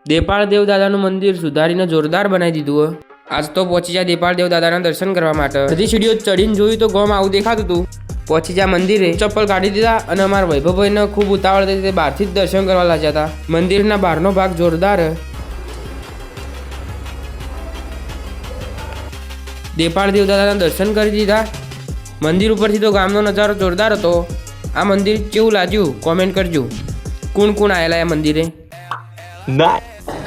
દેપાળ દેવ દાદાનું મંદિર સુધારીને જોરદાર બનાવી દીધું. આજ તો પહોંચી જાય દેપાળ દેવ દાદાના દર્શન કરવા માટે. બધી સીડીઓ ચડીને જોયું તો ગોમ આવું દેખાતું હતું. પહોંચી જાય મંદિરે, ચપ્પલ કાઢી દીધા અને અમારા વૈભવભાઈને ખૂબ ઉતાવળ થઈ તે બહારથી જ દર્શન કરવા લાગ્યા હતા. મંદિરના બહારનો ભાગ જોરદાર. દેપાળ દેવ દાદાના દર્શન કરી દીધા. મંદિર ઉપરથી તો ગામનો નજારો જોરદાર હતો. આ મંદિર કેવું લાગ્યું કોમેન્ટ કરજો. કોણ કોણ આવેલા આ મંદિરે?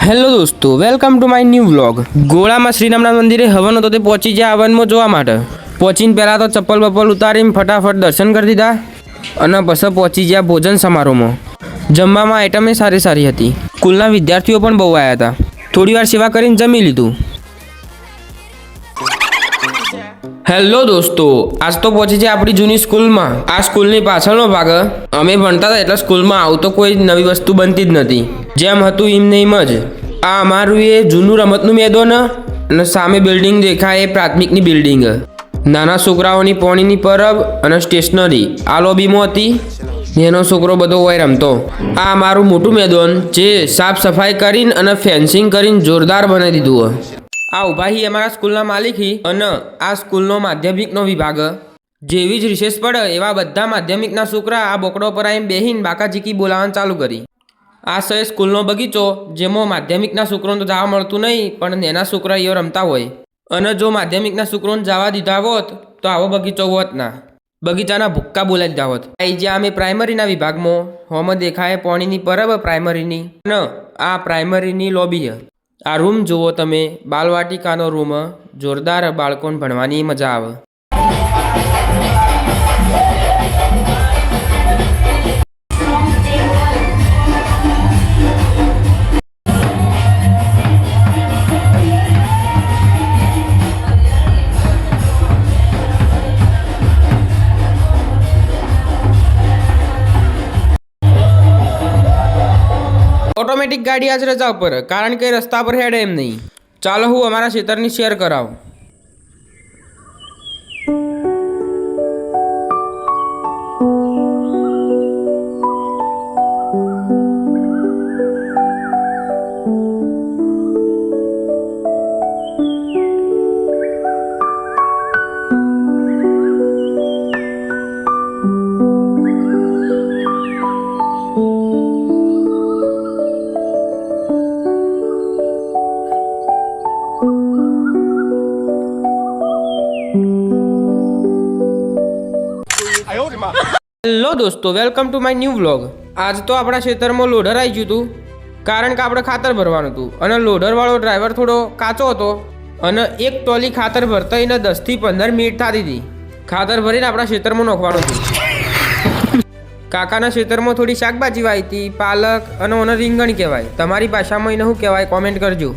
હેલો દોસ્તો, welcome to my new vlog. ગોળામાં શ્રીરામના મંદિરે હવન હતો તે પહોંચી ગયા હવનમાં જોવા માટે. પહોંચીને પહેલાં તો ચપ્પલ બપ્પલ ઉતારીને ફટાફટ દર્શન કરી દીધા અને પછી પહોંચી ગયા ભોજન સમારોહમાં. જમવામાં આઈટમે સારી હતી. સ્કૂલના વિદ્યાર્થીઓ પણ બહુ આવ્યા હતા. થોડી વાર સેવા કરીને જમી લીધું. હેલો દોસ્તો, આજ તો પહોંચી જાય આપણી જૂની સ્કૂલમાં. આ સ્કૂલની પાછળનો ભાગ. અમે ભણતા હતા એટલે સ્કૂલમાં આવું તો કોઈ નવી વસ્તુ બનતી જ નથી. જેમ હતું એમ ને એમ જ. આ અમારું એ જૂનું રમતનું મેદાન અને સામે બિલ્ડિંગ દેખાય એ પ્રાથમિકની બિલ્ડિંગ. નાના છોકરાઓની પાણીની પરબ અને સ્ટેશનરી આ લોબીમાં હતી. એનો છોકરો બધો હોય રમતો. આ અમારું મોટું મેદાન જે સાફ સફાઈ કરીને અને ફેન્સિંગ કરીને જોરદાર બનાવી દીધું. આ ઊભા હી અમારા સ્કૂલના માલિક હી અને આ સ્કૂલનો માધ્યમિકનો વિભાગ. જેવી જ રિસેસ પડે એવા બધા માધ્યમિકના છોકરા આ બોકડો પર આવીને બેહીને બાકાચીકી બોલાવવાનું ચાલુ કરી. આ છે સ્કૂલનો બગીચો જેમાં માધ્યમિકના છોકરોને તો જવા મળતું નહીં, પણ નાના છોકરા એઓ રમતા હોય. અને જો માધ્યમિકના છોકરોને જવા દીધા હોત તો આવો બગીચો હોત ના. બગીચાના ભૂક્કા બોલાવી દીધા હોત. આ જ્યાં અમે પ્રાઇમરીના વિભાગમાં હોમ દેખાય પાણીની પરબ પ્રાઇમરીની અને આ પ્રાઇમરીની લોબી. આ રૂમ જુઓ તમે, બાલવાટિકાનો રૂમ. જોરદાર, બાળકોને ભણવાની મજા આવે. ઓટોમેટિક ગાડી આજ રજા ઉપર, કારણ કે રસ્તા પર હેડે એમ નહીં. ચાલો હું અમારા ખેતરની શેર કરાવું. હેલો દોસ્તો, welcome to my new vlog. આજ તો આપણા ખેતરમાં લોડર આવી ગયું હતું, કારણ કે આપણે ખાતર ભરવાનું હતું. અને લોડરવાળો ડ્રાઈવર થોડો કાચો હતો અને એક ટોલી ખાતર ભરતા એને 10 થી 15 મિનિટ થતી હતી. ખાતર ભરીને આપણા ખેતરમાં નાખવાનું હતું. કાકાના ખેતરમાં થોડી શાકભાજી વાવી હતી, પાલક, અને ઓને રીંગણ કહેવાય. તમારી ભાષામાં એને શું કહેવાય કોમેન્ટ કરજો.